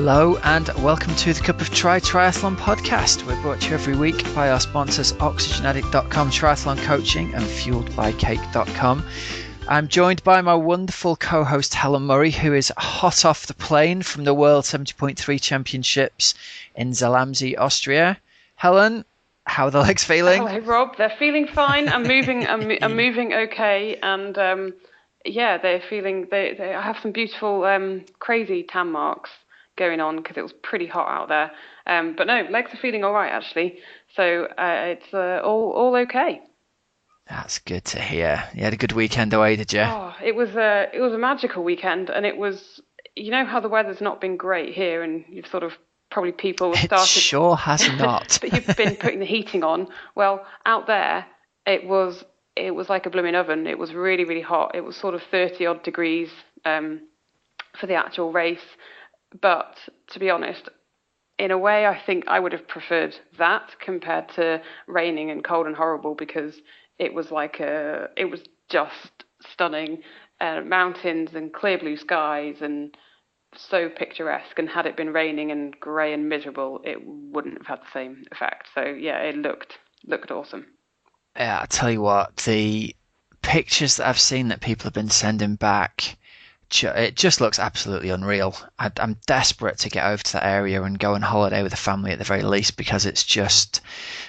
Hello and welcome to the Cup of Tri Triathlon podcast. We're brought to you every week by our sponsors oxygenaddict.com, triathlon coaching, and fueledbycake.com. I'm joined by my wonderful co-host Helen Murray, who is hot off the plane from the World 70.3 Championships in Zalambzi, Austria. Helen, how are the legs feeling? Hello, Rob. They're feeling fine. I'm moving. I'm moving okay, and they're feeling. They have some beautiful, crazy tan marks going on because it was pretty hot out there. But no, legs are feeling all right actually. So it's all okay. That's good to hear. You had a good weekend away, did you? Oh, it was a magical weekend, and it was. You know how the weather's not been great here, and you've sort of probably people have started. It sure has not. But you've been putting the heating on. Well, out there it was like a blooming oven. It was really, really hot. It was sort of 30 odd degrees for the actual race. But to be honest, in a way, I think I would have preferred that compared to raining and cold and horrible, because it was just stunning, mountains and clear blue skies and so picturesque. And had it been raining and grey and miserable, it wouldn't have had the same effect. So yeah, it looked awesome. Yeah, I tell you what, the pictures that I've seen that people have been sending back, it just looks absolutely unreal. I'm desperate to get over to that area and go on holiday with the family at the very least, because it's just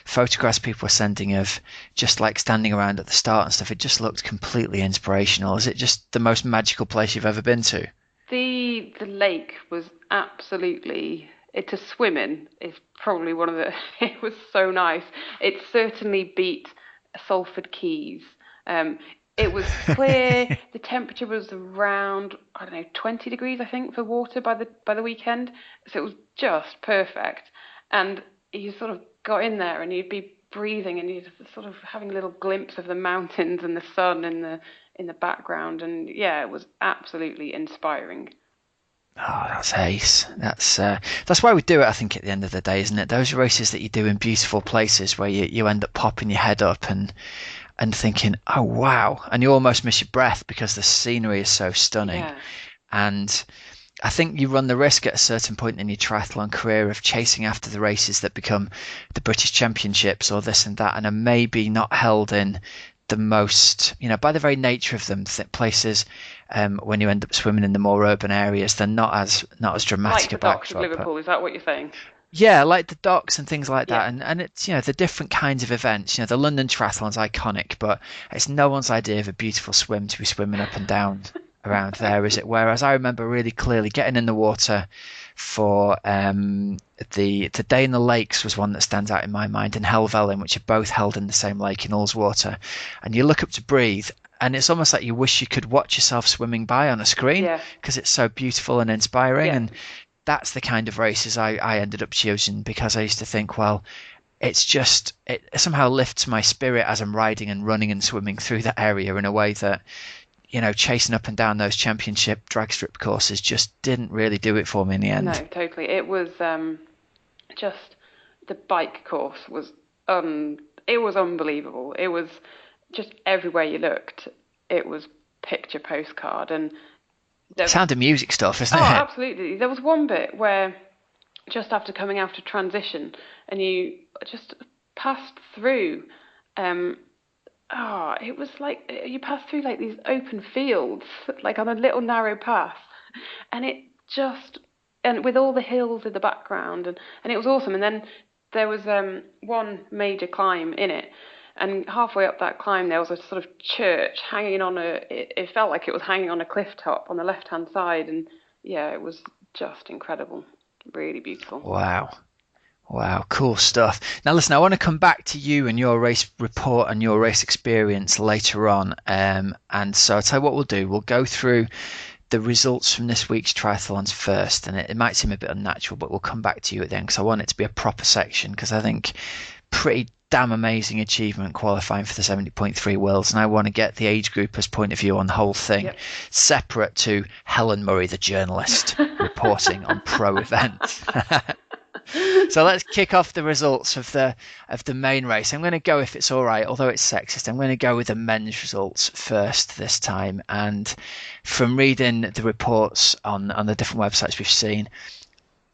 photographs people are sending of just like standing around at the start and stuff. It just looked completely inspirational. Is it just the most magical place you've ever been to? The lake was absolutely, to swim in is probably one of the, it was so nice. It certainly beat Salford Keys. It was clear. The temperature was around, 20 degrees, I think, for water by the weekend. So it was just perfect. And you sort of got in there and you'd be breathing and you'd sort of having a little glimpse of the mountains and the sun in the background. And yeah, it was absolutely inspiring. Oh, that's ace. That's why we do it, I think, at the end of the day, isn't it? Those races that you do in beautiful places where you end up popping your head up and thinking, oh, wow. And you almost miss your breath because the scenery is so stunning. Yeah. And I think you run the risk at a certain point in your triathlon career of chasing after the races that become the British Championships or this and that, and are maybe not held in the most, by the very nature of them, places when you end up swimming in the more urban areas, they're not as dramatic like a backdrop. Like the docks of Liverpool, is that what you're saying? Yeah, like the docks and things like that. Yeah. And it's, the different kinds of events. The London Triathlon's iconic, but it's no one's idea of a beautiful swim to be swimming up and down around there, is it? Whereas I remember really clearly getting in the water for the Day in the Lakes was one that stands out in my mind, and Helvellyn, which are both held in the same lake in Ullswater. And you look up to breathe, and it's almost like you wish you could watch yourself swimming by on a screen, because it's so beautiful and inspiring. Yeah. And that's the kind of races I ended up choosing, because I used to think, well, it somehow lifts my spirit as I'm riding and running and swimming through that area in a way that, chasing up and down those championship drag strip courses just didn't really do it for me in the end. No, totally. It was just, the bike course was it was unbelievable. It was just everywhere you looked, it was picture postcard. And Sound of music stuff, isn't it? Oh, absolutely. There was one bit where just after coming out of transition and you just passed through, it was like you passed through like these open fields, like on a little narrow path, and with all the hills in the background, and it was awesome. And then there was one major climb in it. And halfway up that climb, there was a sort of church hanging on it felt like it was hanging on a cliff top on the left-hand side. And yeah, it was just incredible. Really beautiful. Wow. Cool stuff. Now, listen, I want to come back to you and your race report and your race experience later on. And so I'll tell you what we'll do. We'll go through the results from this week's triathlons first. And it might seem a bit unnatural, but we'll come back to you at the end, because I want it to be a proper section, because I think pretty damn amazing achievement qualifying for the 70.3 Worlds, and I want to get the age groupers' point of view on the whole thing, separate to Helen Murray, the journalist, reporting on pro events. So let's kick off the results of the main race. I'm going to go, if it's all right, although it's sexist, I'm going to go with the men's results first this time. And from reading the reports on the different websites we've seen,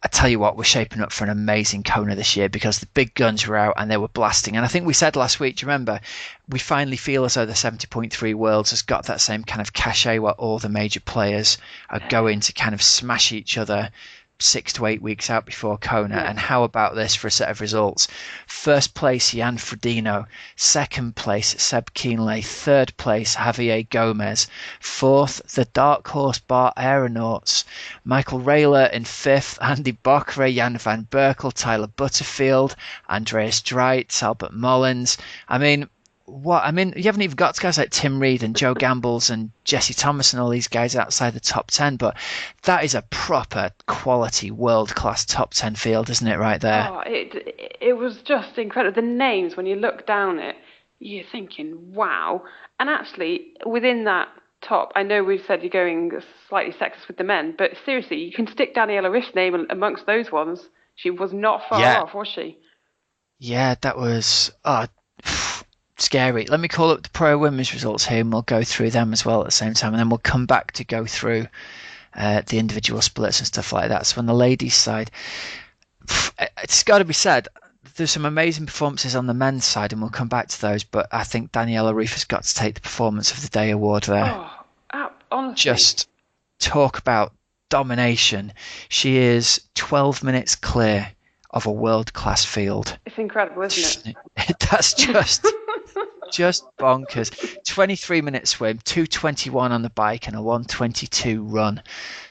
I tell you what, we're shaping up for an amazing Kona this year because the big guns were out and they were blasting. And I think we said last week, do you remember, we finally feel as though the 70.3 Worlds has got that same kind of cachet where all the major players are going to kind of smash each other 6 to 8 weeks out before Kona. Yeah. And how about this for a set of results? First place, Jan Frodeno. Second place, Seb Kienle. Third place, Javier Gomez. Fourth, the dark horse Bar Aeronauts. Michael Rayler in fifth. Andy Bockre, Jan van Berkel, Tyler Butterfield, Andreas Dreitz, Albert Mollins. I mean, you haven't even got guys like Tim Reed and Joe Gambles and Jesse Thomas and all these guys outside the top 10, but that is a proper quality world-class top 10 field, isn't it, right there? Oh, it was just incredible. The names, when you look down it, you're thinking, wow. And actually, within that top, I know we've said you're going slightly sexist with the men, but seriously, you can stick Daniela Riff's name amongst those ones. She was not far off, was she? Yeah, that was scary. Let me call up the pro women's results here and we'll go through them as well at the same time, and then we'll come back to go through the individual splits and stuff like that. So on the ladies' side, it's got to be said, there's some amazing performances on the men's side, and we'll come back to those, but I think Daniela Rief has got to take the Performance of the Day award there. Honestly. Just talk about domination. She is 12 minutes clear of a world-class field. It's incredible, isn't it? That's just bonkers. 23-minute swim, 2:21 on the bike, and a 1:22 run.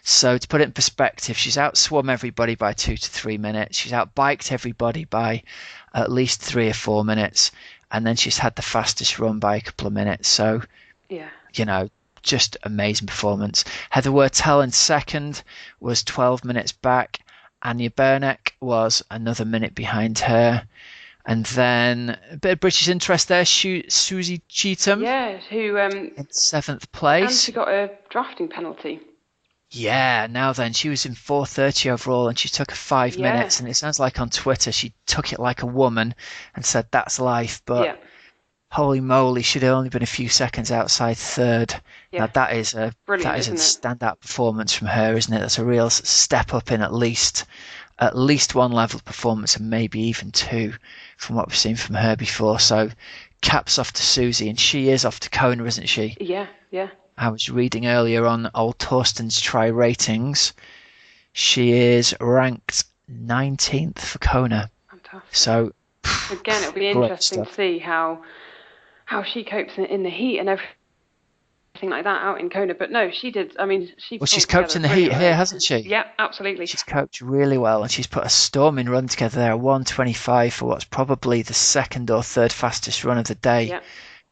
So to put it in perspective, she's outswum everybody by 2 to 3 minutes. She's outbiked everybody by at least 3 or 4 minutes, and then she's had the fastest run by a couple of minutes. So, just amazing performance. Heather Wurtell in second was 12 minutes back. Anya Bernek was another minute behind her. And then a bit of British interest there, Susie Cheetham. Yeah, who in seventh place. And she got a drafting penalty. Yeah, now then, she was in 4:30 overall and she took 5 minutes, and it sounds like on Twitter she took it like a woman and said that's life, but holy moly, she'd only been a few seconds outside third. Now that is a standout performance from her, isn't it? That's a real step up in at least one level of performance, and maybe even two from what we've seen from her before. So caps off to Susie, and she is off to Kona, isn't she? Yeah. I was reading earlier on old Torsten's Tri ratings. She is ranked 19th for Kona. Fantastic. So again, it'll be interesting to see how she copes in the heat and everything like that out in Kona. But no, she did. I mean, she's coped in the heat here, hasn't she? Yeah, absolutely. She's coped really well, and she's put a storming run together there, 1:25 for what's probably the second or third fastest run of the day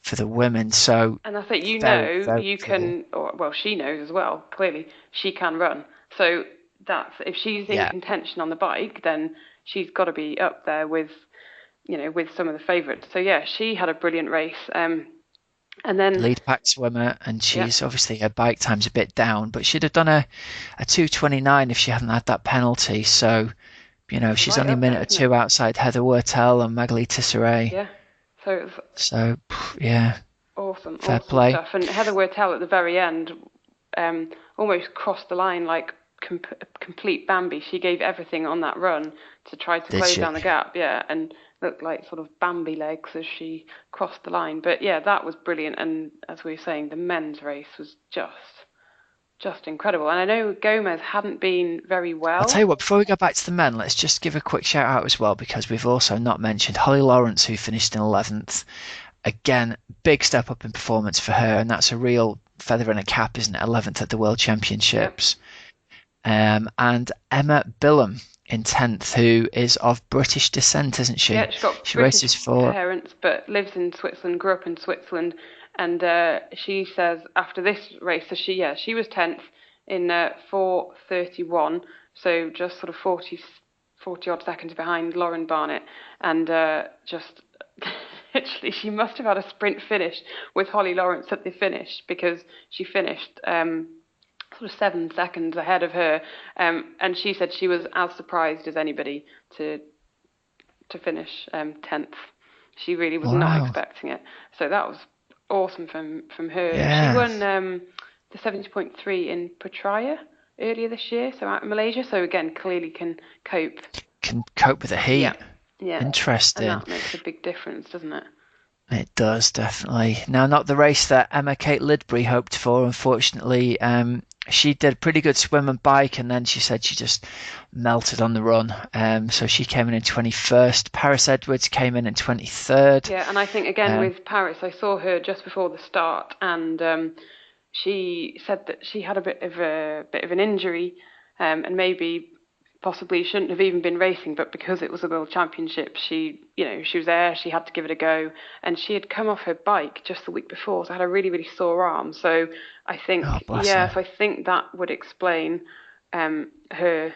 for the women. So, and I think she knows as well. Clearly, she can run. So that's if she's in contention on the bike, then she's got to be up there with some of the favourites. So yeah, she had a brilliant race. And then lead pack swimmer, and she's obviously her bike time's a bit down, but she'd have done a 2:29 if she hadn't had that penalty. So, she's only a minute or two outside Heather Wurtell and Magali Tisseret. Yeah. Awesome. Fair play. Stuff. And Heather Wurtell at the very end almost crossed the line like complete Bambi. She gave everything on that run to try to close down the gap. Yeah, and looked like sort of Bambi legs as she crossed the line. But yeah, that was brilliant. And as we were saying, the men's race was just incredible. And I know Gomez hadn't been very well. I'll tell you what, before we go back to the men, let's just give a quick shout out as well, because we've also not mentioned Holly Lawrence, who finished in 11th. Again, big step up in performance for her, and that's a real feather in a cap, isn't it? 11th at the World Championships. And Emma Billam in 10th, who is of British descent, isn't she? Yeah, she races for parents, but lives in Switzerland, grew up in Switzerland, and she says after this race, so she was 10th in 4:31, so just sort of 40 odd seconds behind Lauren Barnett, and just literally she must have had a sprint finish with Holly Lawrence at the finish, because she finished sort of 7 seconds ahead of her, and she said she was as surprised as anybody to finish 10th. She really was not expecting it, so that was awesome from her. She won the 70.3 in Petraea, earlier this year, so out in Malaysia. So again, clearly can cope. Can cope with the Yeah, heat. yeah, and Interesting. that makes a big difference, doesn't it? It does, definitely. Now, not the race that Emma Kate Lidbury hoped for, unfortunately. She did a pretty good swim and bike, and then she said she just melted on the run. So she came in 21st. Paris Edwards came in 23rd. Yeah, and I think again Um, with Paris, I saw her just before the start, and she said that she had a bit of an injury, and maybe possibly shouldn't have even been racing, but because it was a world championship, she was there, she had to give it a go, and she had come off her bike just the week before, so had a really, really sore arm. So I oh, think, bless her. so I think that would explain her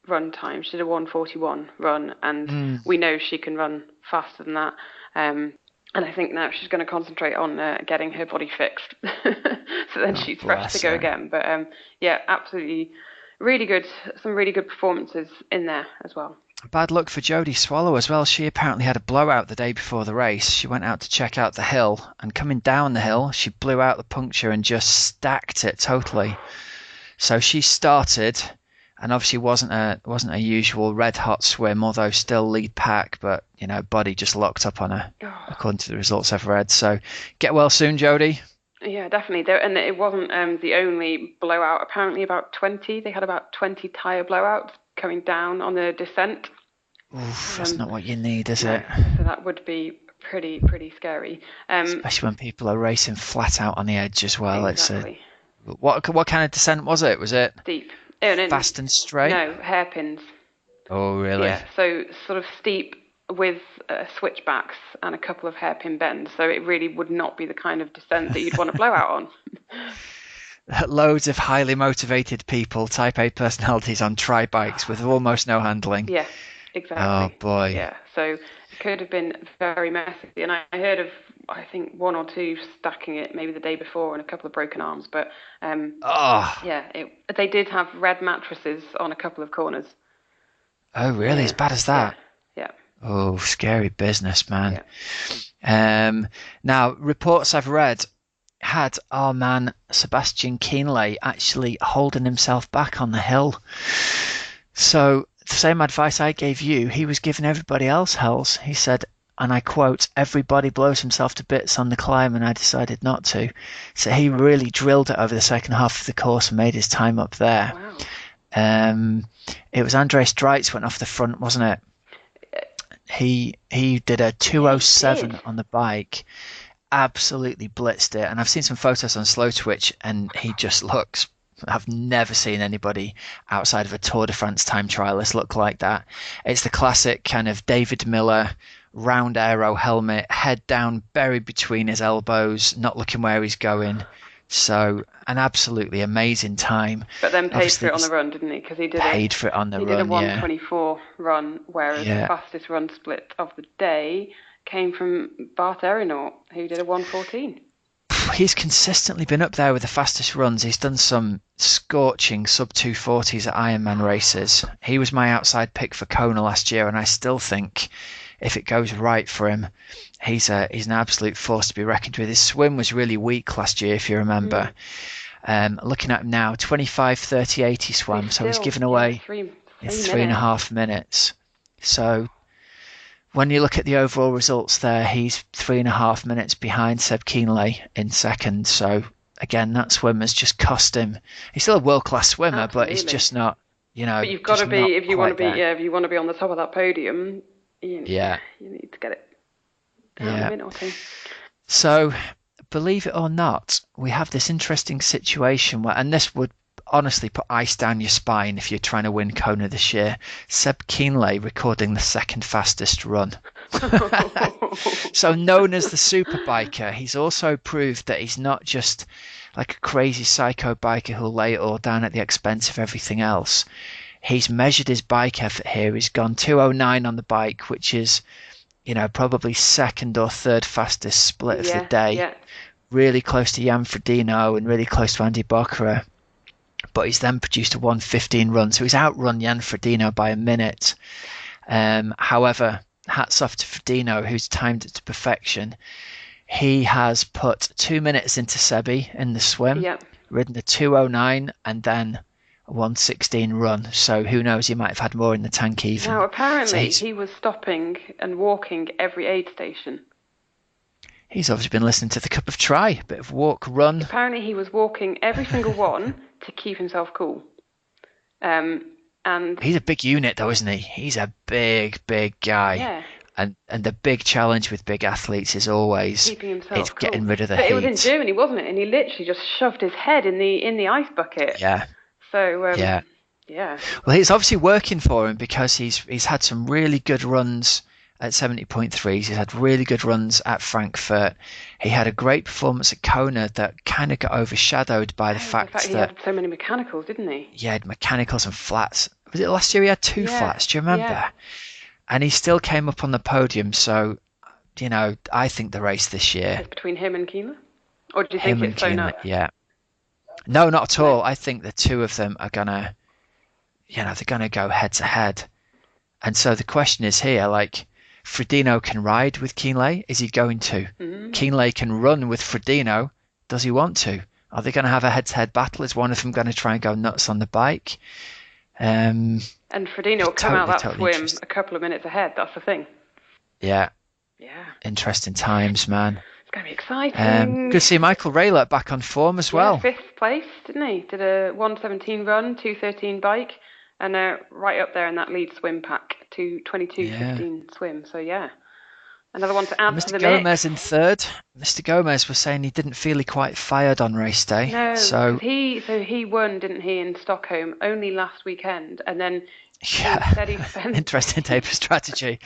run time. She did a 1:41 run, and Mm, we know she can run faster than that. And I think now she's going to concentrate on getting her body fixed, so then oh, she's fresh to bless go her. again. But yeah, absolutely, really good, some really good performances in there as well. Bad luck for Jodie Swallow as well. She apparently had a blowout the day before the race. She went out to check out the hill, and coming down the hill, she blew out the puncture and just stacked it totally. So she started, and obviously wasn't a usual red hot swim, although still lead pack, but body just locked up on her, Oh, according to the results I've read. So get well soon, Jodie. yeah, definitely. And it wasn't the only blowout. Apparently, they had about 20 tyre blowouts coming down on the descent. Oof, that's Um, not what you need, is no, it? so that would be pretty scary. Especially when people are racing flat out on the edge as well. It's a Exactly. what kind of descent was it? Was it Steep. Oh, no, fast and straight? no, hairpins. Oh, really? Yeah, so sort of steep with switchbacks and a couple of hairpin bends. So it really would not be the kind of descent that you'd want to blow out on. Loads of highly motivated people, type A personalities on tri bikes with almost no handling. Yeah, Oh exactly. boy. Yeah, so it could have been very messy. And I heard of, I think, one or two stacking it maybe the day before and a couple of broken arms. But Oh, yeah, they did have red mattresses on a couple of corners. oh really? As Yeah, bad as yeah, that? yeah, Oh, scary business, man. yeah. Now, reports I've read had our man Sebastian Kienle actually holding himself back on the hill. So the same advice I gave you, he was giving everybody else hells. He said, and I quote, everybody blows himself to bits on the climb and I decided not to. So he really drilled it over the second half of the course and made his time up there. Wow. It was Andres Dreitz went off the front, wasn't it? He did a Yeah, he did. 2:07 on the bike, absolutely blitzed it. And I've seen some photos on Slow Twitch, and he just looks. I've never seen anybody outside of a Tour de France time trialist look like that. It's the classic kind of David Miller round aero helmet, head down, buried between his elbows, not looking where he's going. So an absolutely amazing time. But then paid for Obviously, it on the he's run, didn't he? Because paid for it on the he did a run. Yeah, 1:24 run, whereas the yeah. fastest run split of the day came from Bart Erinaut, who did a 1:14. He's consistently been up there with the fastest runs. He's done some scorching sub 240s at Ironman races. He was my outside pick for Kona last year, and I still think if it goes right for him, he's an absolute force to be reckoned with. His swim was really weak last year, if you remember. Looking at him now, 25, 38 he But swam, he's so he's still, given yeah, away three it's three and a minutes. half minutes. So when you look at the overall results there, he's 3.5 minutes behind Seb Kienle in second. So again, that swim has just cost him. He's still a world-class swimmer, but he's Absolutely. just not, But you've got just to be, not if you want to quite be, there. yeah, if you want to be on the top of that podium, Yeah, you need to get it down a yeah. minute or two. So believe it or not, we have this interesting situation where, and this would honestly put ice down your spine if you're trying to win Kona this year. Seb Kienle recording the second fastest run. So known as the super biker, he's also proved that he's not just like a crazy psycho biker who'll lay it all down at the expense of everything else. He's measured his bike effort here. He's gone 2:09 on the bike, which is, probably second or third fastest split of the Yeah, day. yeah. Really close to Jan Frodeno and really close to Andy Bocchara. But he's then produced a 1:15 run, so he's outrun Jan Frodeno by a minute. However, hats off to Frodeno, who's timed it to perfection. He has put 2 minutes into Sebi in the swim, Yeah. ridden a 2:09, and then 1:16 run. So who knows? He might have had more in the tank even. Now, So apparently, he was stopping and walking every aid station. he's obviously been listening to the Cup of Try, a bit of walk, run. Apparently, he was walking every single one to keep himself cool. And he's a big unit, though, isn't he? He's a big, big guy. Yeah. And the big challenge with big athletes is always keeping himself cool. getting rid of the heat. heat. It was in Germany, wasn't it? And he literally just shoved his head in the ice bucket. Yeah. So yeah. Well, it's obviously working for him because he's had some really good runs at 70.3s. He's had really good runs at Frankfurt. He had a great performance at Kona that kind of got overshadowed by the fact that he had so many mechanicals, didn't he? Yeah, he had mechanicals and flats. Was it last year he had two flats? Do you remember? Yeah. And he still came up on the podium. So, I think the race this year. It's between him and Keeler? Or do you think it's sewn up? Yeah. No, not at all. I think the two of them are gonna, they're gonna go head to head. And so the question is here, like, Frodeno can ride with Kienle. Is he going to? Mm-hmm. Kienle can run with Frodeno. Does he want to? Are they going to have a head-to-head battle? Is one of them going to try and go nuts on the bike? And Frodeno will come out that swim a couple of minutes ahead. That's the thing. Yeah. Yeah. Interesting times, man. It's going to be exciting. Good to see Michael Raylert back on form as well. 5th place, didn't he? Did a 1:17 run, 2:13 bike, and right up there in that lead swim pack to 22:15 swim. So another one to add to the mix. Mr. Gomez in third. Mr. Gomez was saying he didn't feel he quite fired on race day. No, so he won, didn't he, in Stockholm only last weekend, and then he said he spent interesting taper strategy.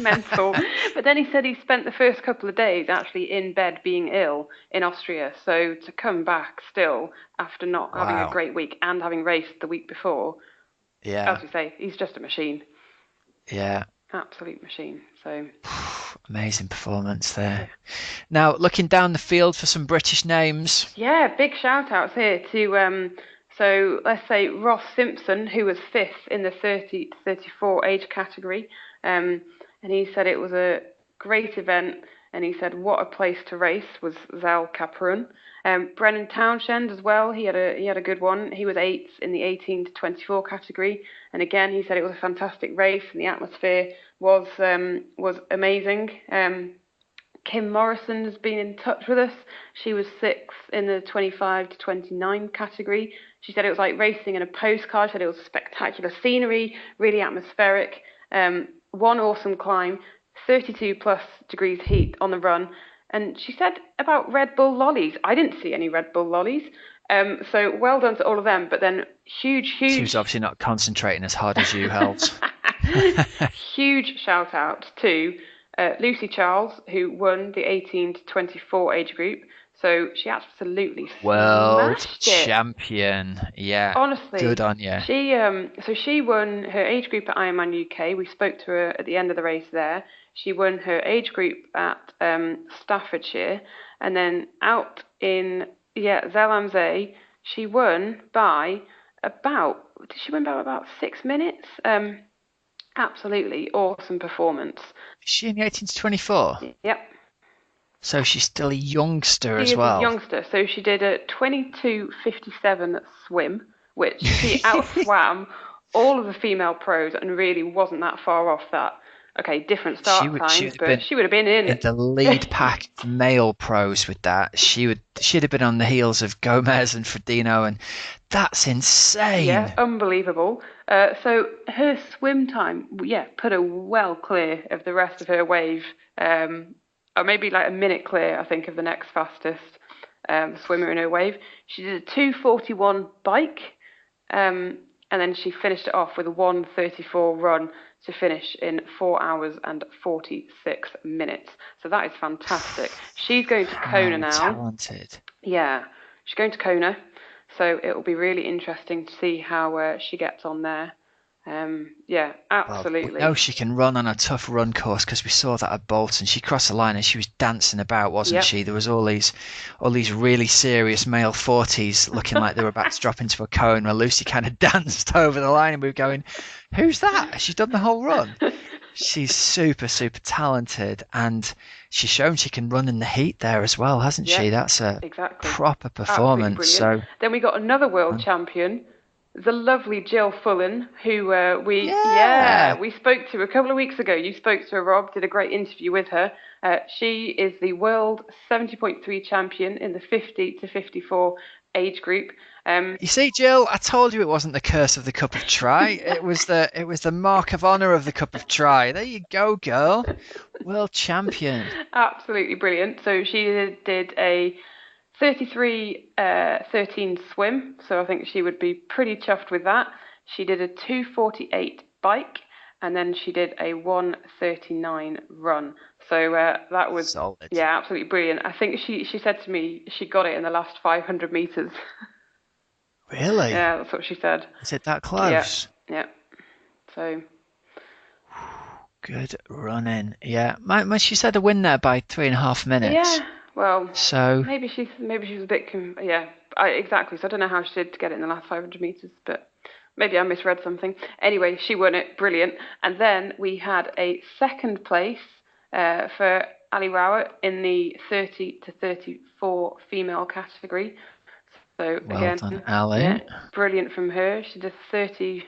Mental. But then he said he spent the first couple of days actually in bed being ill in Austria. So to come back still after not having a great week and having raced the week before, as we say, he's just a machine. Yeah. Absolute machine. So amazing performance there. Now looking down the field for some British names. Yeah, big shout outs here to so let's say Ross Simpson, who was 5th in the 30 to 34 age category, and he said it was a great event, and he said what a place to race was Zal Kaprun. Brennan Townshend as well, he had a good one. He was 8th in the 18 to 24 category, and again he said it was a fantastic race and the atmosphere was amazing. Kim Morrison has been in touch with us. She was 6th in the 25 to 29 category. She said it was like racing in a postcard. She said it was spectacular scenery, really atmospheric. One awesome climb, 32 plus degrees heat on the run. And she said about Red Bull lollies. I didn't see any Red Bull lollies. So well done to all of them. But then huge. She was obviously not concentrating as hard as you, Hells. Huge shout out to Lucy Charles, who won the 18 to 24 age group. So she absolutely smashed it. Champion. Yeah. Honestly. Good on you. She won her age group at Ironman UK. We spoke to her at the end of the race there. She won her age group at Staffordshire. And then out in Zell-am-Zee, she won by about 6 minutes? Absolutely awesome performance. Is she in the 18 to 24? Yep. So she's still a youngster as well. She is a youngster. So she did a 22:57 swim, which she outswam all of the female pros and really wasn't that far off that. Okay, different start times, but she would have been in the lead pack of male pros with that. She'd have been on the heels of Gomez and Frodeno, and that's insane. Yeah, unbelievable. So her swim time, put her well clear of the rest of her wave. Or maybe like a minute clear, I think, of the next fastest swimmer in her wave. She did a 2:41 bike, and then she finished it off with a 1:34 run to finish in 4 hours and 46 minutes. So that is fantastic. She's going to Kona now. Talented. Yeah, she's going to Kona. So it will be really interesting to see how she gets on there. Absolutely. Well, we know she can run on a tough run course because we saw that at Bolton. She crossed the line and she was dancing about, wasn't she? There was all these really serious male 40s looking like they were about to drop into a cone, where Lucy kind of danced over the line, and we were going, "Who's that? She's done the whole run." She's super, super talented, and she's shown she can run in the heat there as well, hasn't she? That's a proper performance. So then we got another world champion, the lovely Jill Fullen, who Yeah. we spoke to a couple of weeks ago. You spoke to her, Rob, did a great interview with her. She is the world 70.3 champion in the 50 to 54 age group. You see, Jill, I told you it wasn't the curse of the cup of Try. It was the mark of honour of the cup of Try. There you go, girl. World champion. Absolutely brilliant. So she did a 33:13 swim, so I think she would be pretty chuffed with that. She did a 2:48 bike, and then she did a 1:39 run. So that was, Solid. yeah, absolutely brilliant. I think she said to me she got it in the last 500 meters. Really? Yeah, that's what she said. Is it that close? Yeah. So Good running. Yeah. She said a win there by 3.5 minutes. yeah, well, So maybe she was a bit exactly. So I don't know how she did to get it in the last 500 meters, but maybe I misread something. Anyway, she won it, brilliant. And then we had a second place for Ali Rowett in the 30 to 34 female category. So well again, done, Ali. yeah, brilliant from her. She did a 30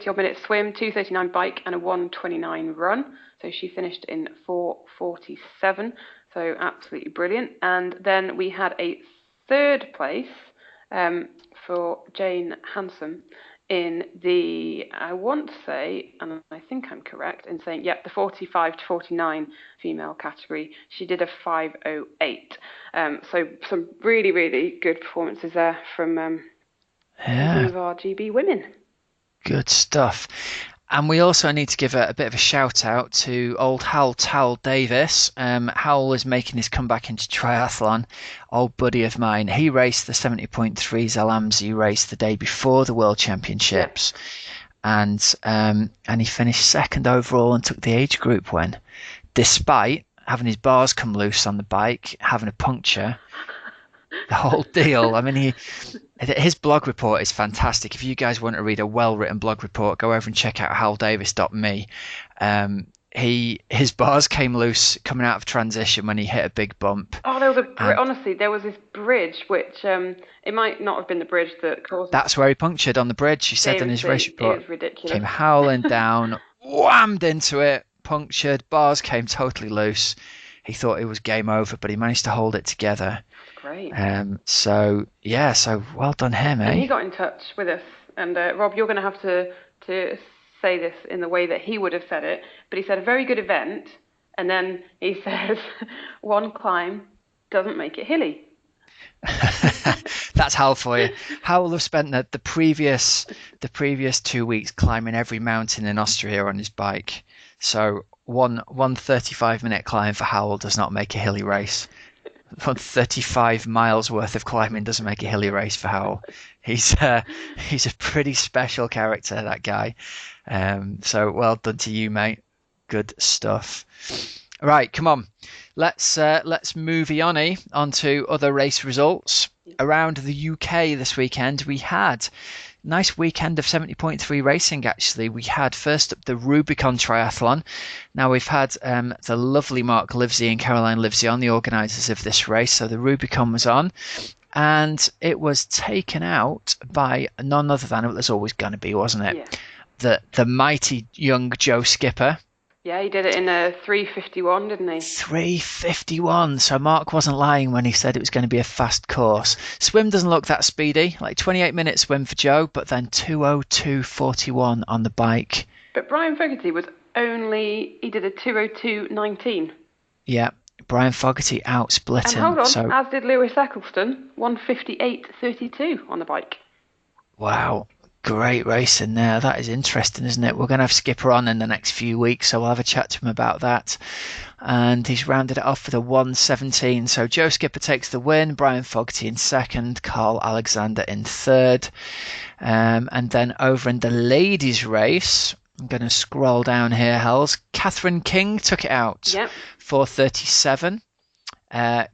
odd minute swim, 2:39 bike, and a 1:29 run. So she finished in 4:47. So absolutely brilliant. And then we had a third place for Jane Hanson in the, I want to say, and I think I'm correct in saying, the 45 to 49 female category. She did a 5:08. So some really, really good performances there from some of our GB women. Good stuff. And we also need to give a bit of a shout out to old Howell Davis. Howell is making his comeback into triathlon. Old buddy of mine. He raced the 70.3 Zalamzi race the day before the World Championships. Yeah. And he finished second overall and took the age group win, despite having his bars come loose on the bike, having a puncture. The whole deal. I mean, his blog report is fantastic. If you guys want to read a well-written blog report, go over and check out howldavis.me. His bars came loose coming out of transition when he hit a big bump. Oh, honestly, there was this bridge which it might not have been the bridge that caused. That's where he punctured on the bridge. He said in his race report. It was ridiculous. Came howling down, whammed into it, punctured. Bars came totally loose. He thought it was game over, but he managed to hold it together. Great. So well done him, eh? And he got in touch with us. And Rob, you're going to have to say this in the way that he would have said it. But he said a very good event, and then he says one climb doesn't make it hilly. That's Hal for you. Hal will have spent the previous 2 weeks climbing every mountain in Austria on his bike. So one 35-minute climb for Howell does not make a hilly race. 35 miles worth of climbing doesn't make a hilly race for Howell. He's a pretty special character, that guy. So well done to you, mate. Good stuff. Right, come on. Let's move on to other race results. Around the UK this weekend, we had nice weekend of 70.3 racing, actually. We had first up the Rubicon triathlon. Now we've had the lovely Mark Livesey and Caroline Livesey on, the organisers of this race. So the Rubicon was on, and it was taken out by none other than, it was always going to be, wasn't it? Yeah. The mighty young Joe Skipper. Yeah, he did it in a 3:51, didn't he? 3:51. So Mark wasn't lying when he said it was going to be a fast course. Swim doesn't look that speedy, like 28-minute swim for Joe, but then 2:02.41 on the bike. But Brian Fogarty he did a 2:02.19. Yeah, Brian Fogarty outsplit him. And hold on, as did Lewis Eccleston, 1:58.32 on the bike. Wow. Great racing there. That is interesting, isn't it? We're going to have Skipper on in the next few weeks, so we'll have a chat to him about that. And he's rounded it off with a 1:17. So Joe Skipper takes the win, Brian Fogarty in second, Carl Alexander in third. And then over in the ladies' race, I'm going to scroll down here, Hells. Catherine King took it out. Yep. 4:37.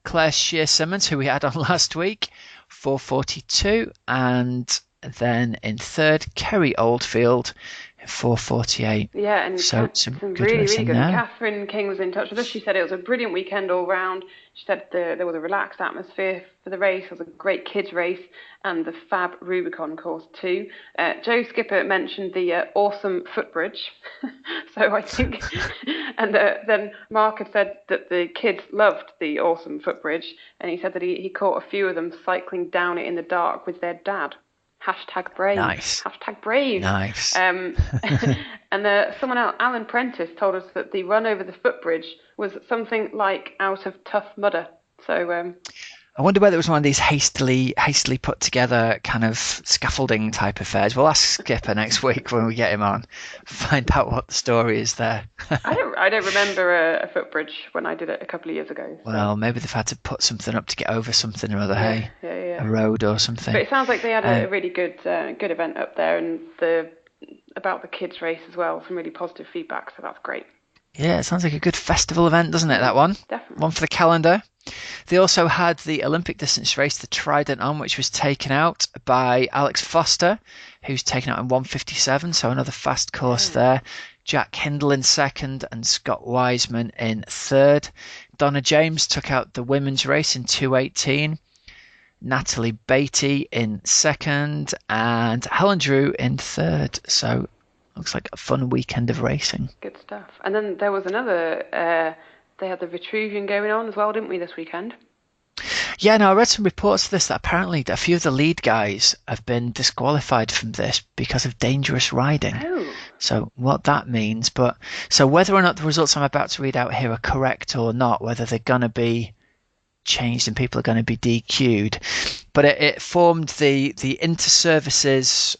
Claire Shear-Simmons, who we had on last week, 4:42. And then in third, Kerry Oldfield, in 4:48. Yeah, and So some some good really, really racing good. And there. Catherine King was in touch with us. She said it was a brilliant weekend all round. She said there was a relaxed atmosphere for the race. It was a great kids race and the fab Rubicon course too. Joe Skipper mentioned the awesome footbridge. So I think, and then Mark had said that the kids loved the awesome footbridge, and he said that he caught a few of them cycling down it in the dark with their dad. Hashtag brave. Nice. Hashtag brave. Nice. And someone else, Alan Prentice, told us that the run over the footbridge was something like out of Tough Mudder. So I wonder whether it was one of these hastily put together kind of scaffolding type affairs. We'll ask Skipper next week when we get him on, find out what the story is there. I don't remember a footbridge when I did it a couple of years ago. So. Well, maybe they've had to put something up to get over something or other, hey? Yeah. A road or something. But it sounds like they had a really good event up there, and about the kids race as well. Some really positive feedback, so that's great. Yeah, it sounds like a good festival event, doesn't it, that one? Definitely. One for the calendar. They also had the Olympic distance race, the Trident on, which was taken out by Alex Foster, who's taken out in 1:57, so another fast course there. Jack Hindle in second and Scott Wiseman in third. Donna James took out the women's race in 2:18. Natalie Beatty in second and Helen Drew in third. So looks like a fun weekend of racing. Good stuff. And then there was another, they had the Vitruvian going on as well, didn't we, this weekend? Yeah, no, I read some reports of this that apparently a few of the lead guys have been disqualified from this because of dangerous riding. Oh. So what that means, so whether or not the results I'm about to read out here are correct or not, whether they're going to be changed and people are going to be DQ'd, but it formed the inter-services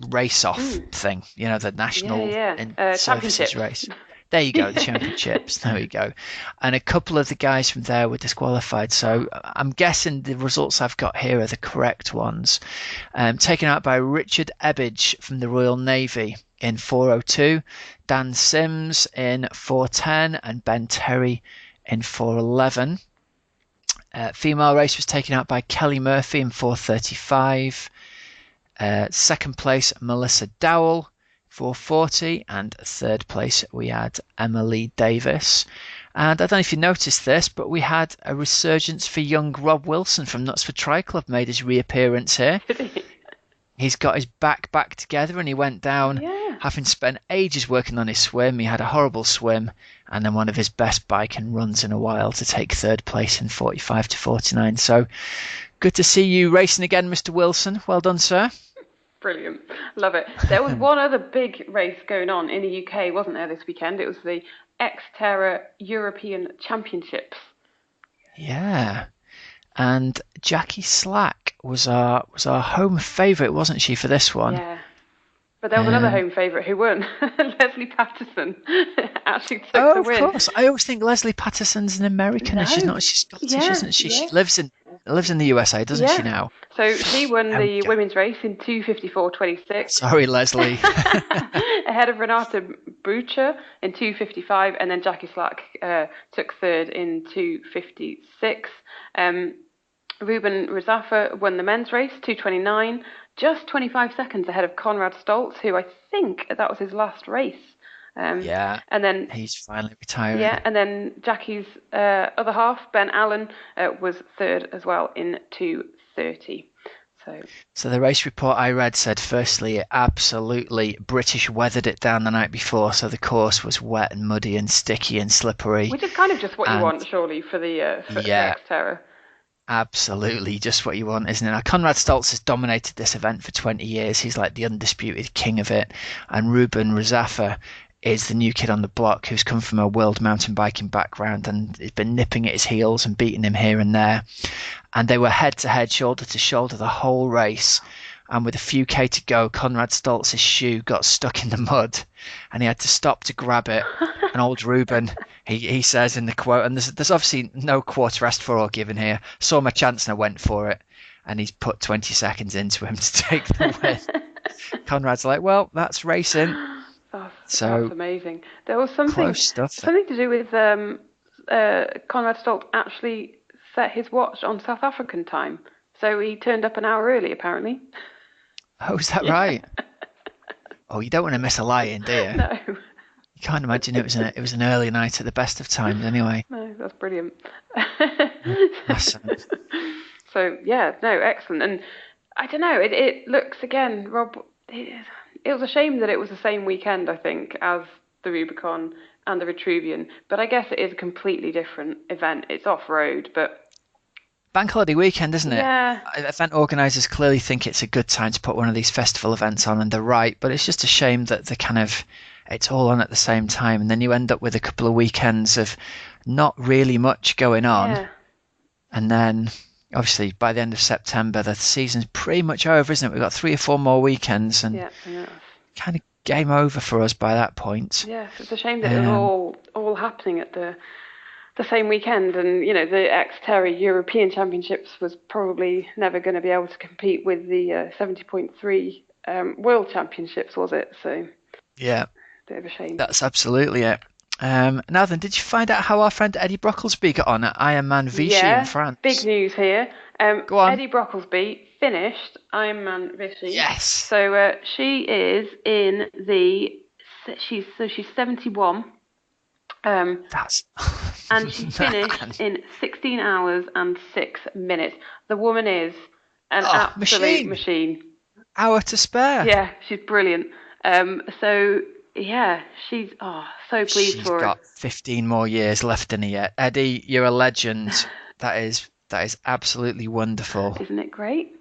race-off thing, the national services race. There you go, the championships. There we go. And a couple of the guys from there were disqualified. So I'm guessing the results I've got here are the correct ones. Taken out by Richard Ebbage from the Royal Navy in 4:02, Dan Sims in 4:10, and Ben Terry in 4:11. Female race was taken out by Kelly Murphy in 4:35. Second place, Melissa Dowell, 4:40, and third place we had Emily Davis. And I don't know if you noticed this, but we had a resurgence for young Rob Wilson from Nuts for Tri Club made his reappearance here. He's got his back together and he went down having spent ages working on his swim. He had a horrible swim and then one of his best biking runs in a while to take third place in 45-49. So good to see you racing again, Mr. Wilson. Well done, sir. Brilliant. Love it. There was one other big race going on in the UK, wasn't there, this weekend? It was the Xterra European Championships. Yeah. And Jackie Slack was our home favourite, wasn't she, for this one? Yeah. But there was another home favourite who won. Leslie Patterson actually took the win. Oh, of course. I always think Leslie Patterson's an American, and she's not. She's Scottish, isn't she? She lives in the USA, doesn't she now? So she won the women's race in 2:54.26. Sorry, Leslie. Ahead of Renata Bucher in 2:55, and then Jackie Slack took third in 2:56. Ruben Rizafa won the men's race, 2:29, just 25 seconds ahead of Conrad Stoltz, who I think that was his last race. And then he's finally retiring. Yeah, and then Jackie's other half, Ben Allen, was third as well in 2:30. So the race report I read said, firstly, it absolutely British weathered it down the night before, so the course was wet and muddy and sticky and slippery. Which is kind of just what you want, surely, for the Xterra. Absolutely, just what you want, isn't it? Now, Conrad Stoltz has dominated this event for 20 years. He's like the undisputed king of it. And Ruben Rizafa is the new kid on the block who's come from a world mountain biking background and has been nipping at his heels and beating him here and there. And they were head-to-head, shoulder-to-shoulder the whole race. And with a few K to go, Conrad Stoltz's shoe got stuck in the mud and he had to stop to grab it. And old Ruben, he says in the quote, and there's obviously no quarter asked for or given here, saw my chance and I went for it. And he's put 20 seconds into him to take the win. Conrad's like, well, that's racing. That's amazing. There was something to do with Conrad Stoltz actually set his watch on South African time. So he turned up an hour early, apparently. Oh, is that right? Oh, you don't want to miss a lie-in, do you? No. You can't imagine it was an early night at the best of times anyway. No, that's brilliant. Awesome. So yeah, no, excellent. And I don't know, it looks again, Rob. It was a shame that it was the same weekend, I think, as the Rubicon and the Vitruvian. But I guess it is a completely different event. It's off road, but Bank holiday weekend, isn't it? yeah, Event organisers clearly think it's a good time to put one of these festival events on, and they're right. But it's just a shame that it's all on at the same time, and then you end up with a couple of weekends of not really much going on, yeah, and then obviously by the end of September the season's pretty much over, isn't it? We've got 3 or 4 more weekends, and yeah. kind of game over for us by that point. Yes, it's a shame that it was all happening at the same weekend, and you know the Xterra European Championships was probably never going to be able to compete with the 70.3 World Championships, was it? So Yeah, bit of a shame. that's absolutely it. Now then, did you find out how our friend Eddie Brocklesby got on at Ironman Vichy in France? Big news here. Go on. Eddie Brocklesby finished Ironman Vichy. Yes. So she is in she's 71. That's and she finished in 16 hours and 6 minutes. The woman is an absolute machine. Hour to spare. Yeah, she's brilliant. So yeah, she's so pleased for her. She's got 15 more years left in her yet. Eddie, you're a legend. That is absolutely wonderful. Isn't it great?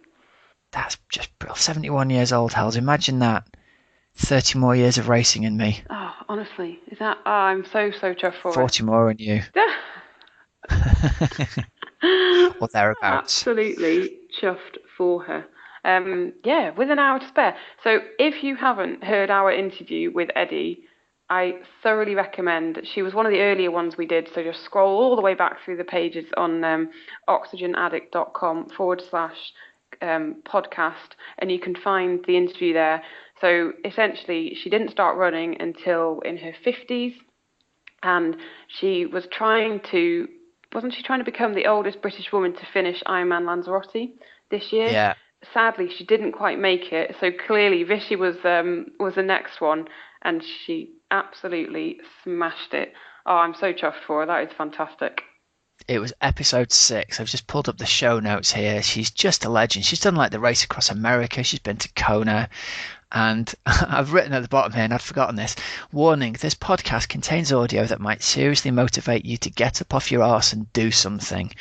That's just brilliant. 71 years old, Hells. Imagine that. 30 more years of racing in me. Oh, honestly, is that? Oh, I'm so chuffed for 40 more in you. Or thereabouts. Absolutely chuffed for her. Yeah, with an hour to spare. So if you haven't heard our interview with Eddie, I thoroughly recommend. She was one of the earlier ones we did, so just scroll all the way back through the pages on oxygenaddict.com/podcast, and you can find the interview there. So essentially, she didn't start running until in her 50s, and she was wasn't she trying to become the oldest British woman to finish Ironman Lanzarote this year? Yeah. Sadly, she didn't quite make it. So clearly, Vichy was the next one, and she absolutely smashed it. Oh, I'm so chuffed for her. That is fantastic. It was episode 6. I've just pulled up the show notes here. She's just a legend. She's done like the race across America. She's been to Kona. And I've written at the bottom here, and I'd forgotten this. Warning, this podcast contains audio that might seriously motivate you to get up off your arse and do something.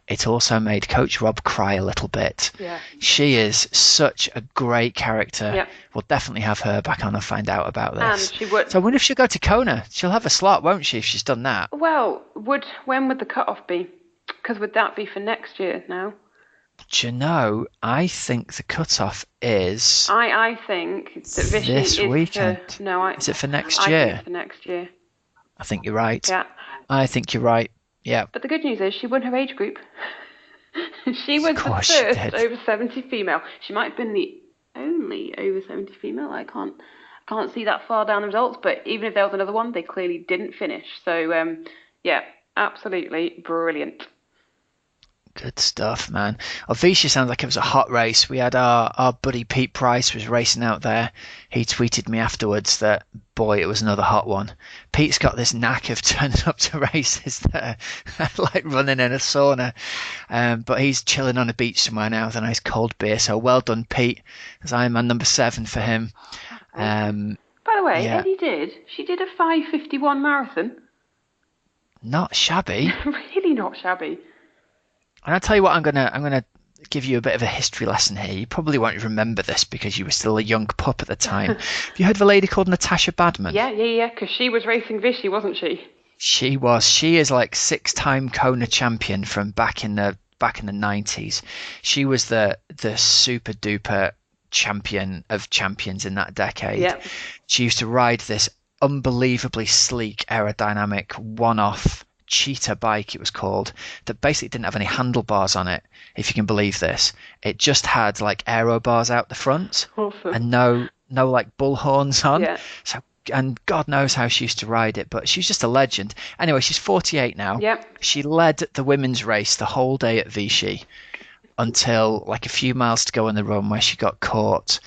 It also made Coach Rob cry a little bit. Yeah. She is such a great character. Yeah. We'll definitely have her back on and find out about this. And she would. So I wonder if she'll go to Kona. She'll have a slot, won't she, if she's done that? Well, when would the cut-off be? Because would that be for next year now? Do you know, I think the cut-off is... I think that Vichy this is weekend. Is it for next year? year? I think it's for next year. I think you're right. Yeah. I think you're right. Yeah. But the good news is she won her age group. She was the first over 70 female. She might have been the only over 70 female. I can't see that far down the results, but even if there was another one, they clearly didn't finish. So yeah, absolutely brilliant. Good stuff, man. Vichy sounds like it was a hot race. We had our buddy Pete Price was racing out there. He tweeted me afterwards that, boy, it was another hot one. Pete's got this knack of turning up to races that are like running in a sauna. But he's chilling on a beach somewhere now with a nice cold beer. So well done, Pete. As Ironman number 7 for him. By the way, yeah. She did a 5:51 marathon. Not shabby. Really not shabby. And I'll tell you what, I'm gonna give you a bit of a history lesson here. You probably won't remember this because you were still a young pup at the time. Have you heard of a lady called Natasha Badman? Yeah, because she was racing Vichy, wasn't she? She was. She is like 6-time Kona champion from back in the 90s. She was the super duper champion of champions in that decade. Yeah. She used to ride this unbelievably sleek aerodynamic one-off cheetah bike, it was called, that basically didn't have any handlebars on it, if you can believe this. It just had like aero bars out the front. Awesome. And no like bull horns on. Yeah. So, and God knows how she used to ride it, but she's just a legend. Anyway, she's 48 now. Yep. She led the women's race the whole day at Vichy. until like a few miles to go on the run where she got caught.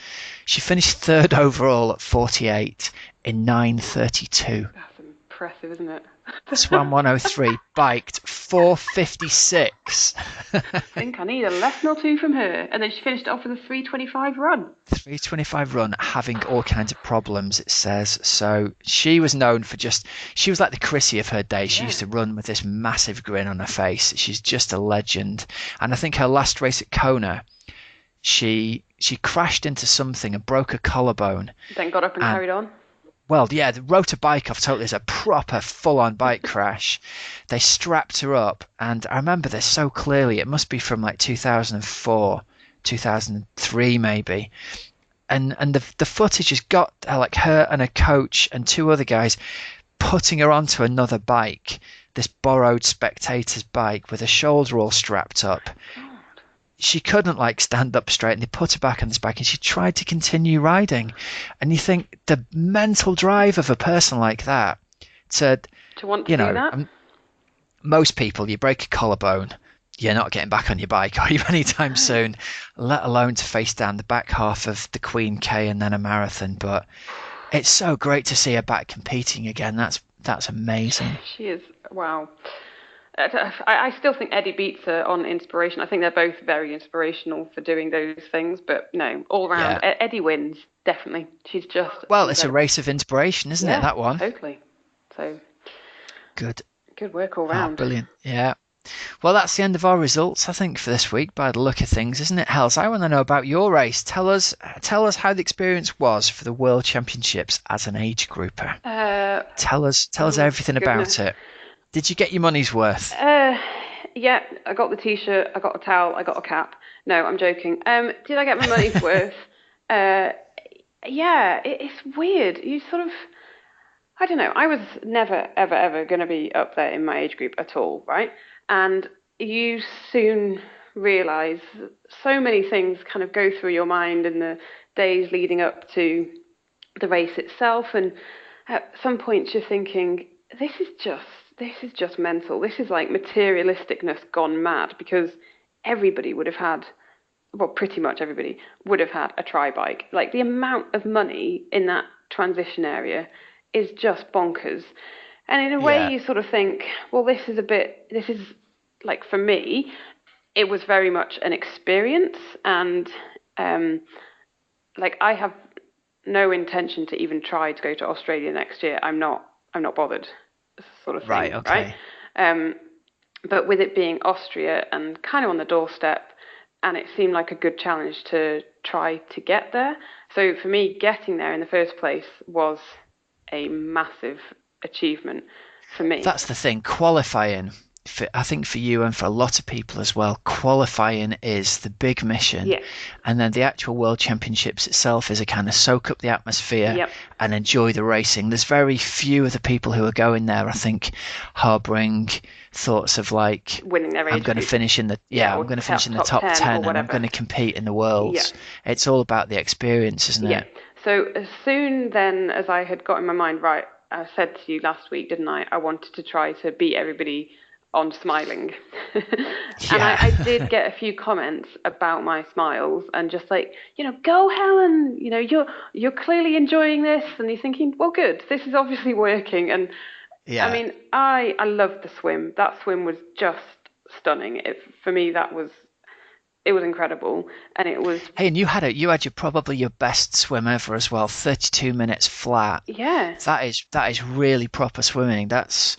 She finished third overall at 48 in 9:32. That's impressive, isn't it? Swam 103, biked 4:56. I think I need a lesson or two from her. And then she finished it off with a 3:25 run. 3:25 run, having all kinds of problems, it says. So she was known for she was like the Chrissy of her day. She used to run with this massive grin on her face. She's just a legend. And I think her last race at Kona, she crashed into something and broke her collarbone. Then got up and carried on. Well, yeah, they rode a bike off totally as a proper full-on bike crash. They strapped her up, and I remember this so clearly. It must be from like 2004, 2003 maybe. And the footage has got like her and a coach and two other guys putting her onto another bike, this borrowed spectator's bike with her shoulder all strapped up. She couldn't like stand up straight, and they put her back on this bike and she tried to continue riding. And you think the mental drive of a person like that to want to do that? Most people, you break a collarbone, you're not getting back on your bike or even anytime soon, let alone to face down the back half of the Queen K and then a marathon. But it's so great to see her back competing again. That's amazing. She is, wow. I still think Eddie beats her on inspiration. I think they're both very inspirational for doing those things. But no, all round, yeah. Eddie wins, definitely. She's just... Well, it's a race of inspiration, isn't it, that one? Totally. So, good work all round. Brilliant, yeah. Well, that's the end of our results, I think, for this week, by the look of things, isn't it, Hels? I want to know about your race. Tell us how the experience was for the World Championships as an age grouper. Tell us everything about it. Did you get your money's worth? Yeah, I got the T-shirt, I got a towel, I got a cap. No, I'm joking. Did I get my money's worth? Yeah, it's weird. You sort of, I don't know. I was never, ever, ever going to be up there in my age group at all, right? And you soon realise so many things kind of go through your mind in the days leading up to the race itself. And at some points you're thinking, this is just mental. This is like materialisticness gone mad, because everybody would have had, well, pretty much everybody would have had a tri-bike. Like, the amount of money in that transition area is just bonkers. And in a way you sort of think, well, this is like, for me, it was very much an experience. And like, I have no intention to even try to go to Australia next year. I'm not bothered, sort of thing. Right, okay. Right? But with it being Austria and kind of on the doorstep, and it seemed like a good challenge to try to get there. So for me, getting there in the first place was a massive achievement for me. That's the thing, qualifying. I think for you and for a lot of people as well, qualifying is the big mission. Yeah. And then the actual World Championships itself is a kind of soak up the atmosphere and enjoy the racing. There's very few of the people who are going there, I think, harbouring thoughts of like, winning their I'm going to finish in the I'm going to finish in the top 10 and I'm going to compete in the Worlds. Yeah. It's all about the experience, isn't it? Yeah. So as soon then as I had got in my mind, right, I said to you last week, didn't I wanted to try to beat everybody on smiling. And I did get a few comments about my smiles and just like, go Helen, you're clearly enjoying this, and you're thinking, well, good, this is obviously working. And I mean, I loved the swim. That swim was just stunning. For me, it was incredible. And it was... Hey, and you had probably your best swim ever as well, 32 minutes flat. Yeah. That is really proper swimming. That's,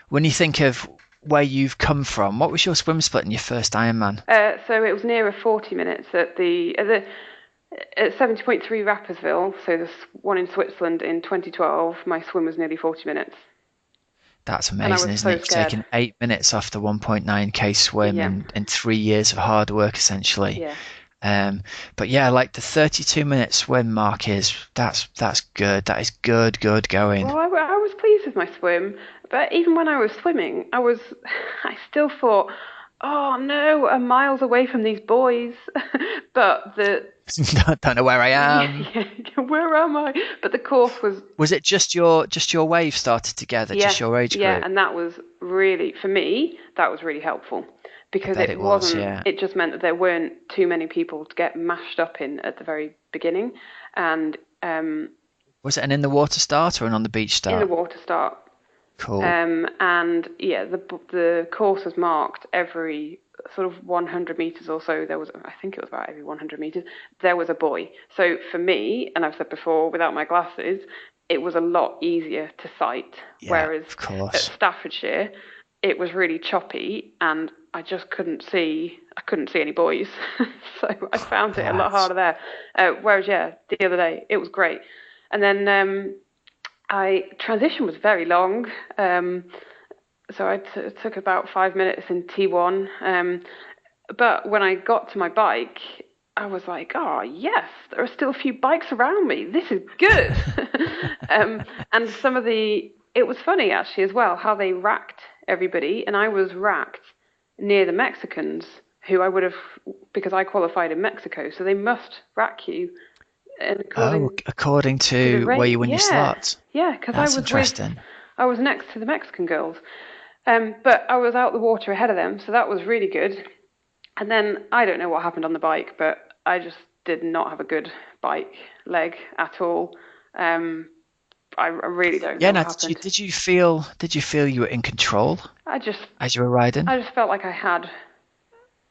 when you think of where you've come from, what was your swim split in your first Ironman? So it was nearer 40 minutes at 70.3 Rapperswil, so this one in Switzerland in 2012. My swim was nearly 40 minutes. That's amazing, isn't it? Taking 8 minutes off the 1.9k swim in 3 years of hard work, essentially. Yeah. But yeah, like the 32-minute swim mark that's good. That is good going. Well, I was pleased with my swim, but even when I was swimming, I still thought, oh no, I'm miles away from these boys. But don't know where I am. Yeah, where am I? But the course was... Was it just your wave started together, just your age group? Yeah, and that was really, for me, that was really helpful. I because bet it it was, wasn't, yeah. it just meant that there weren't too many people to get mashed up in at the very beginning. And Was it an in the water start or an on the beach in the start? water start. Cool. And yeah, the course was marked every sort of 100 meters or so. There was, I think it was about every 100 meters, there was a buoy. So for me, and I've said before, without my glasses, it was a lot easier to sight. Yeah, Whereas of at course. Staffordshire, it was really choppy, and I just I couldn't see any buoys. So I found it a lot Right. harder there. Whereas yeah, the other day it was great. And then I transition was very long. So it took about 5 minutes in T1. But when I got to my bike, I was like, oh, yes, there are still a few bikes around me. This is good. And it was funny actually as well, how they racked everybody. And I was racked near the Mexicans, who I would have, because I qualified in Mexico. So they must rack you. And Oh, according according to the to where rate, you win your yeah, slots. yeah, because That's interesting. I was next to the Mexican girls. But I was out the water ahead of them, so that was really good. And then I don't know what happened on the bike, but I just did not have a good bike leg at all. I really don't Yeah, know what now happened. did you feel you were in control I just as you were riding? I just felt like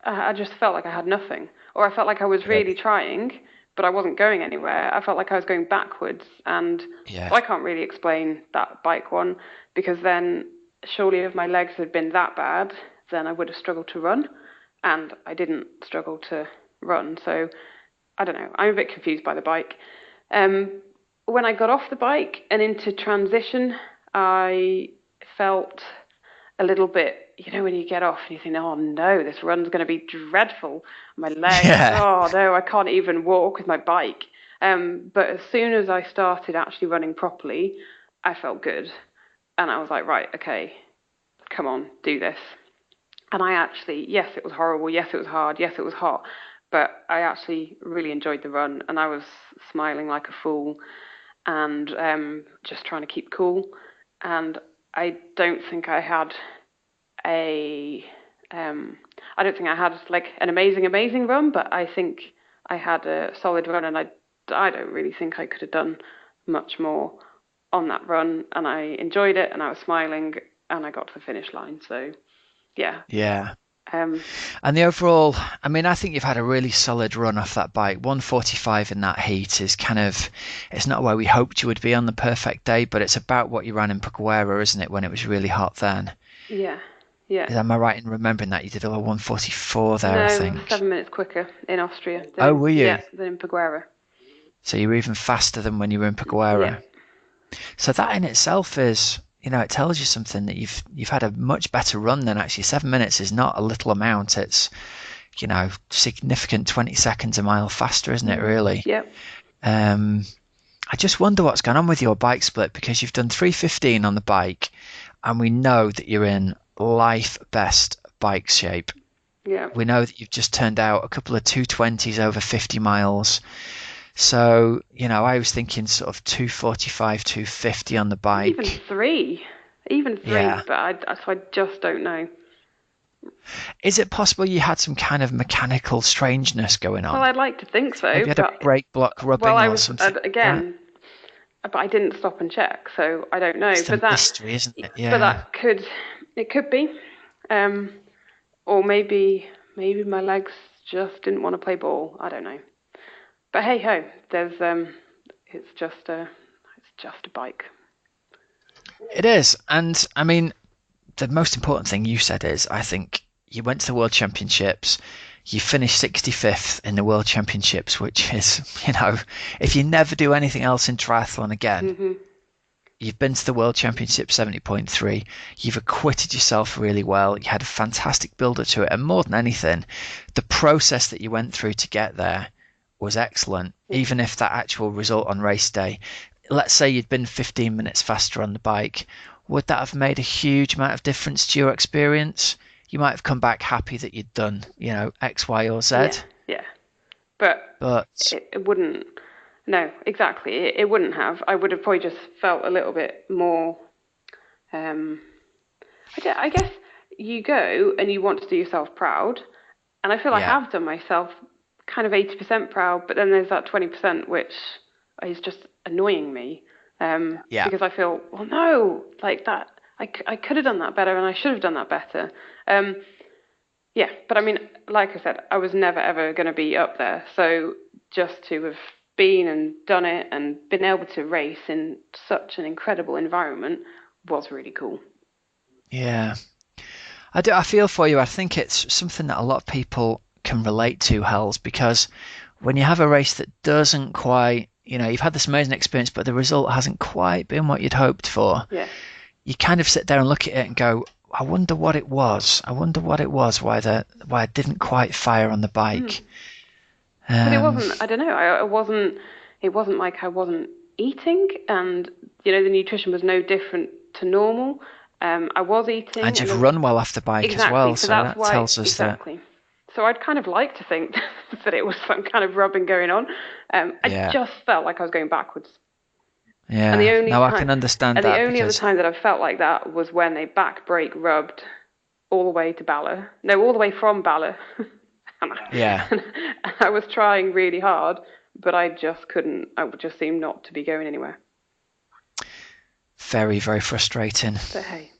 I just felt like I had nothing, or I felt like I was really Really? trying, but I wasn't going anywhere. I felt like I was going backwards, and Yeah. so I can't really explain that bike one because then surely if my legs had been that bad, then I would have struggled to run, and I didn't struggle to run. So I don't know. I'm a bit confused by the bike. Um, when I got off the bike and into transition, I felt a little bit, when you get off and you think, oh no, this run's going to be dreadful. My legs, Yeah. oh no, I can't even walk with my bike. But as soon as I started actually running properly, I felt good. And I was like, right, okay, come on, do this. And I actually, yes, it was horrible. Yes, it was hard. Yes, it was hot. But I actually really enjoyed the run and I was smiling like a fool and just trying to keep cool. And I don't think I had a I don't think I had like an amazing run, but I think I had a solid run, and I don't really think I could have done much more on that run, and I enjoyed it, and I was smiling, and I got to the finish line. So yeah, Yeah. um, And the overall, I mean, I think you've had a really solid run off that bike. 145 in that heat is kind of, it's not where we hoped you would be on the perfect day, but it's about what you ran in Peguera, isn't it, when it was really hot then? yeah, yeah. Am I right in remembering that you did a 144 there, I No, think? 7 minutes quicker in Austria Oh, were you? than in Peguera. So you were even faster than when you were in Yeah, Peguera. So that in itself is, it tells you something that you've had a much better run than actually 7 minutes is not a little amount. It's, significant 20 seconds a mile faster, isn't it, really? yeah. Um, I just wonder what's going on with your bike split because you've done 315 on the bike and we know that you're in life best bike shape. Yeah. We know that you've just turned out a couple of 220s over 50 miles. So, I was thinking sort of 245, 250 on the Even bike. three, even three, Yeah. but so I just don't know. Is it possible you had some kind of mechanical strangeness going Well, on? I'd like to think so, Maybe you had a but brake block well, rubbing I or was something like that? again, but I didn't stop and check, so I don't know. It's the mystery, isn't it? But Yeah. that it could be, um, or maybe my legs just didn't want to play ball. I don't know. But hey ho, it's just a bike. It is. And I mean, the most important thing you said is I think you went to the World Championships, you finished 65th in the World Championships, which is, if you never do anything else in triathlon again, Hmm. you've been to the World Championship 70.3, you've acquitted yourself really well, you had a fantastic build up to it, and more than anything, the process that you went through to get there was excellent, Yeah. even if that actual result on race day, let's say you'd been 15 minutes faster on the bike, would that have made a huge amount of difference to your experience? You might have come back happy that you'd done, X, Y, or Z. Yeah, yeah. But But it wouldn't. No, exactly. It wouldn't have. I would have probably just felt a little bit more. Um, I guess you go and you want to do yourself proud. And I feel like Yeah. I've done myself kind of 80% proud, but then there's that 20% which is just annoying me. Yeah. Because I feel, well, no, like that, I could have done that better and I should have done that better. Yeah, but I mean, like I said, I was never ever going to be up there. So just to have been and done it and been able to race in such an incredible environment was really cool. Yeah. I feel for you. I think it's something that a lot of people can relate to, Hells, because when you have a race that doesn't quite, you've had this amazing experience, but the result hasn't quite been what you'd hoped for, Yeah. you kind of sit there and look at it and go, I wonder what it was. I wonder what it was, why I didn't quite fire on the bike. But it Um, wasn't, I don't know, it wasn't like I wasn't eating, and, the nutrition was no different to normal. I was eating, and and you've run well off the bike as exactly, well, so so that's that why, tells us that, exactly. So I'd kind of like to think that it was some kind of rubbing going on. I yeah, just felt like I was going backwards. And the yeah. only No, I time, can understand and the that only other because time that I felt like that was when they back brake rubbed all the way to Bala. No, all the way from Bala. yeah, And I was trying really hard, but I just couldn't. I just seemed not to be going anywhere. very, very frustrating. But hey,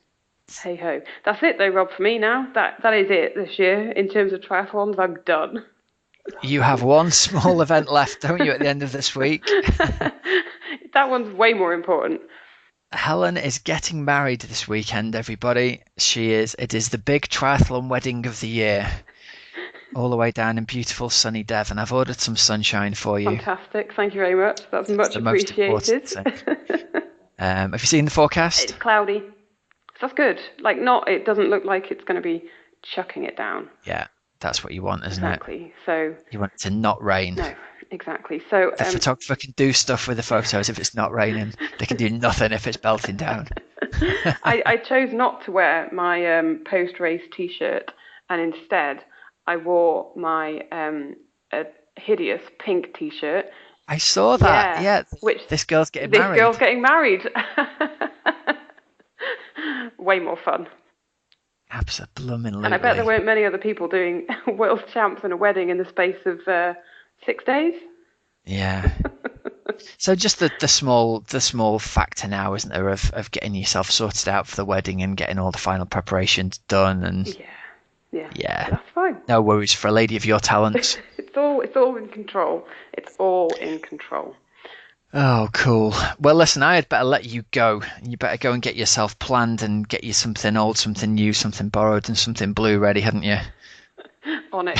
hey ho. That's it though, Rob, for me now. That is it this year in terms of triathlons. I'm done. You have one small event left, don't you, at the end of this week? That one's way more important. Helen is getting married this weekend, everybody. It is the big triathlon wedding of the year. All the way down in beautiful sunny Devon. I've ordered some sunshine for you. Fantastic. Thank you very much. That's It's much the most important appreciated. thing. Have you seen the forecast? It's cloudy. That's good. Like it doesn't look like it's going to be chucking it down. Yeah, that's what you want, isn't it? Exactly. So You want it to not rain. no, exactly. So The photographer can do stuff with the photos if it's not raining. They can do nothing if it's belting down. I chose not to wear my post-race T-shirt, and instead I wore my hideous pink T-shirt. I saw that. Yeah, Which this girl's getting this married. girl's getting married. Way more fun. Absolutely. And I bet there weren't many other people doing world champs and a wedding in the space of 6 days. Yeah. So just the small factor now, isn't there, of getting yourself sorted out for the wedding and getting all the final preparations done and Yeah. That's fine. No worries for a lady of your talents. It's all in control. It's all in control. Oh, cool. Well, listen, I had better let you go. You better go and get yourself planned and get you something old, something new, something borrowed, and something blue ready, hadn't you? On it.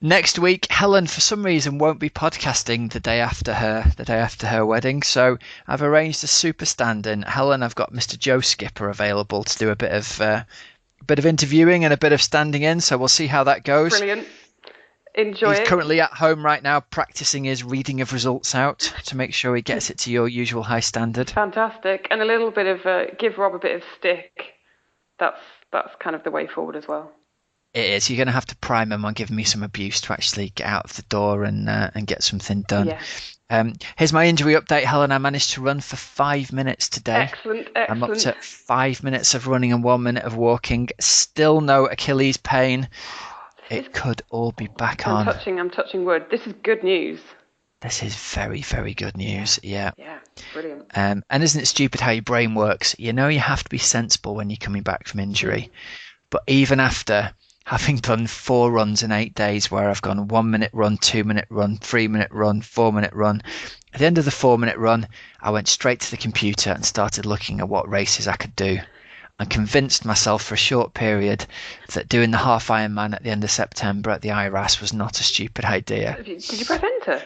Next week, Helen, for some reason, won't be podcasting the day after her wedding. So I've arranged a super stand-in. Helen, I've got Mr. Joe Skipper available to do a bit of interviewing and a bit of standing in. So we'll see how that goes. Brilliant. Enjoy it. He's currently at home right now practicing his reading of results out to make sure he gets it to your usual high standard. Fantastic. And a little bit of give Rob a bit of stick. That's kind of the way forward as well. It is. You're going to have to prime him on giving me some abuse to actually get out of the door and get something done. Yeah. Here's my injury update, Helen. I managed to run for 5 minutes today. Excellent. I'm up to 5 minutes of running and 1 minute of walking. Still no Achilles pain. It could all be back on. I'm touching wood. This is good news. This is very, very good news. Yeah. Yeah. Brilliant. And isn't it stupid how your brain works? You know you have to be sensible when you're coming back from injury. But even after having done 4 runs in 8 days where I've gone 1 minute run, 2 minute run, 3 minute run, 4 minute run. At the end of the 4 minute run, I went straight to the computer and started looking at what races I could do. And convinced myself for a short period that doing the half Ironman at the end of September at the IRAS was not a stupid idea. Did you press enter?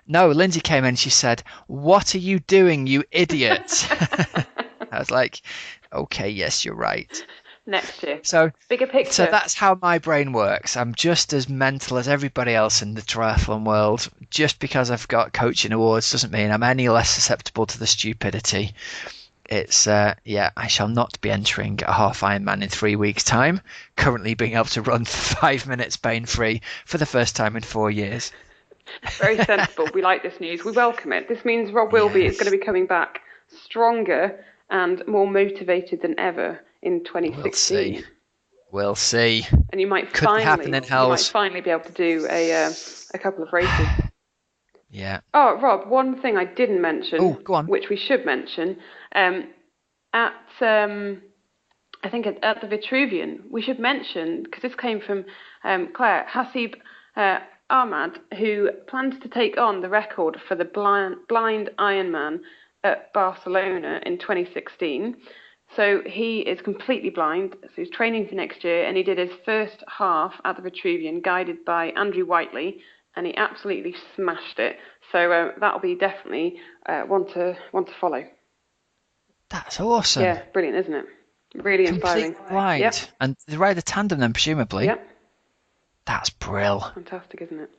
No, Lindsay came in and she said, "What are you doing, you idiot?" I was like, okay, yes, you're right. Next year. So bigger picture. So that's how my brain works. I'm just as mental as everybody else in the triathlon world. Just because I've got coaching awards doesn't mean I'm any less susceptible to the stupidity. It's I shall not be entering a half Ironman in 3 weeks' time. Currently being able to run for 5 minutes pain-free for the first time in 4 years. Very sensible. We like this news. We welcome it. This means Rob Wilby is going to be coming back stronger and more motivated than ever in 2016. We'll see. And you might Could be happening, Hells. finally be able to do a couple of races. Yeah. Oh, Rob, one thing I didn't mention, go on. which we should mention, I think at the Vitruvian, we should mention, because this came from Claire, Hasib Ahmad, who plans to take on the record for the blind Ironman at Barcelona in 2016. So he is completely blind, so he's training for next year, and he did his first half at the Vitruvian, guided by Andrew Whiteley, and he absolutely smashed it. So that'll be definitely one to follow. That's awesome. Yeah, brilliant, isn't it? Really inspiring. Completely blind. Yep. And they ride a tandem then, presumably. Yep. That's brill. Fantastic, isn't it?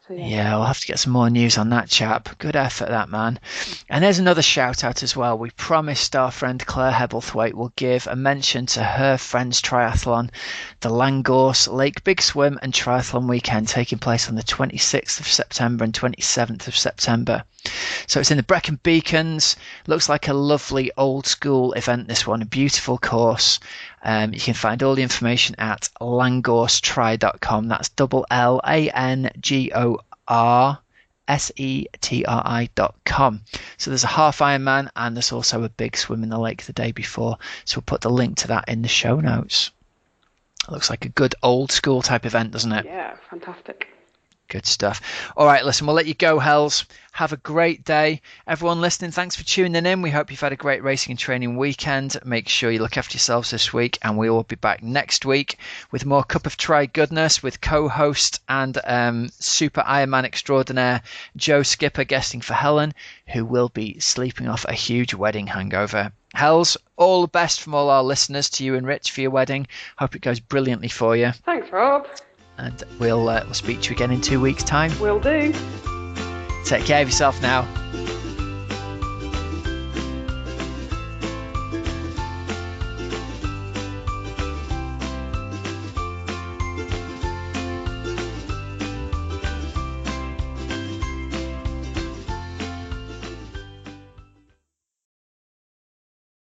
So, yeah, we'll have to get some more news on that chap. Good effort, that man. And there's another shout out as well. We promised our friend Claire Hebblethwaite will give a mention to her friend's triathlon, the Langorse Lake Big Swim and Triathlon Weekend, taking place on the 26th of September and 27th of September. So it's in the Brecon Beacons. Looks like a lovely old school event, this one. A beautiful course. You can find all the information at langorsetri.com. That's LANGORSETRI.com. So there's a half Ironman and there's also a big swim in the lake the day before. So we'll put the link to that in the show notes. It looks like a good old school type event, doesn't it? Yeah, fantastic. Good stuff. All right, listen, we'll let you go, Hells. Have a great day. Everyone listening, thanks for tuning in. We hope you've had a great racing and training weekend. Make sure you look after yourselves this week, and we will be back next week with more Cup of Tri goodness with co-host and super Ironman extraordinaire Joe Skipper guesting for Helen, who will be sleeping off a huge wedding hangover. Hells, all the best from all our listeners to you and Rich for your wedding. Hope it goes brilliantly for you. Thanks, Rob. And we'll speak to you again in 2 weeks' time. Will do. Take care of yourself now.